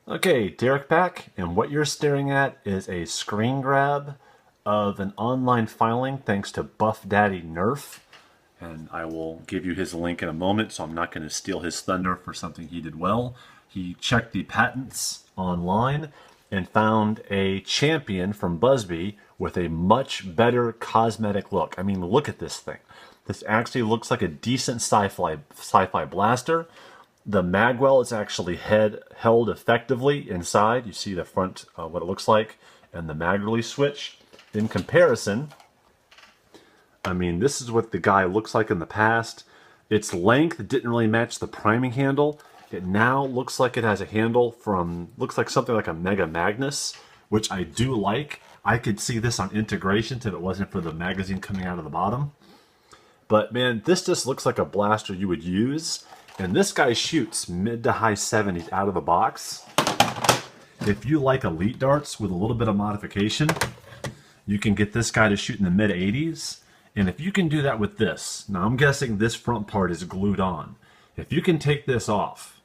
Okay, Derek back, and what you're staring at is a screen grab of an online filing thanks to Buffydaddynerf. And I will give you his link in a moment, so I'm not going to steal his thunder for something he did well. He checked the patents online and found a champion from Busby with a much better cosmetic look. I mean, look at this thing. This actually looks like a decent sci-fi blaster. The magwell is actually held effectively inside. You see the front, what it looks like, and the mag release switch. In comparison, I mean, this is what the guy looks like in the past. Its length didn't really match the priming handle. It now looks like it has a handle from, looks like something like a Mega Magnus, which I do like. I could see this on integrations if it wasn't for the magazine coming out of the bottom. But man, this just looks like a blaster you would use. And this guy shoots mid to high 70s out of the box. If you like elite darts with a little bit of modification, you can get this guy to shoot in the mid 80s. And if you can do that with this, now I'm guessing this front part is glued on. If you can take this off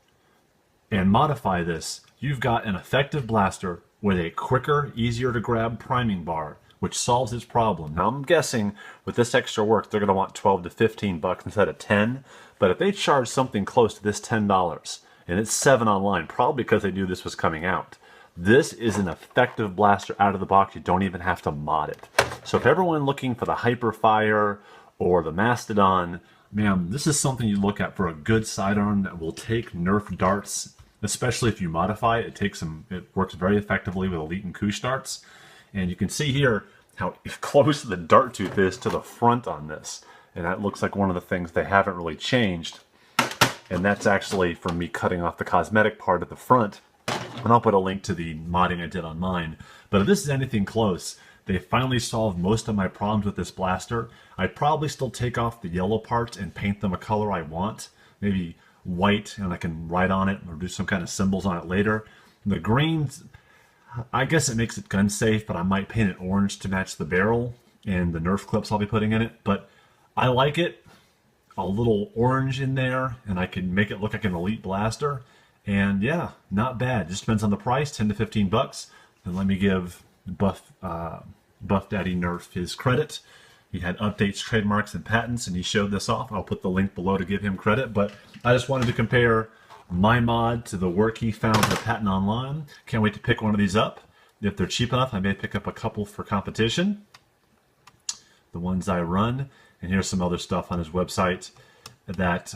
and modify this, you've got an effective blaster with a quicker, easier to grab priming bar, which solves its problem. Now I'm guessing with this extra work, they're going to want 12 to 15 bucks instead of 10. But if they charge something close to this $10, and it's 7 online, probably because they knew this was coming out, this is an effective blaster out of the box. You don't even have to mod it. So if everyone looking for the Hyperfire or the Mastodon, man, this is something you look at for a good sidearm that will take Nerf darts, especially if you modify it. It works very effectively with Elite and Koosh darts. And you can see here how close the dart tooth is to the front on this. And that looks like one of the things they haven't really changed. And that's actually from me cutting off the cosmetic part at the front. And I'll put a link to the modding I did on mine. But if this is anything close, they finally solved most of my problems with this blaster. I'd probably still take off the yellow parts and paint them a color I want. Maybe white, and I can write on it or do some kind of symbols on it later. And the greens, I guess it makes it gun safe, but I might paint it orange to match the barrel and the Nerf clips I'll be putting in it. But I like it. A little orange in there, and I can make it look like an elite blaster. And yeah, not bad. Just depends on the price, 10 to 15 bucks. And let me give Buffydaddynerf his credit. He had updates, trademarks, and patents, and he showed this off. I'll put the link below to give him credit. But I just wanted to compare my mod to the work he found in the patent online. Can't wait to pick one of these up. If they're cheap enough, I may pick up a couple for competition. The ones I run. And here's some other stuff on his website that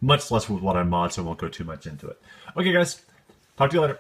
much less with what I mod, so I won't go too much into it. Okay, guys. Talk to you later.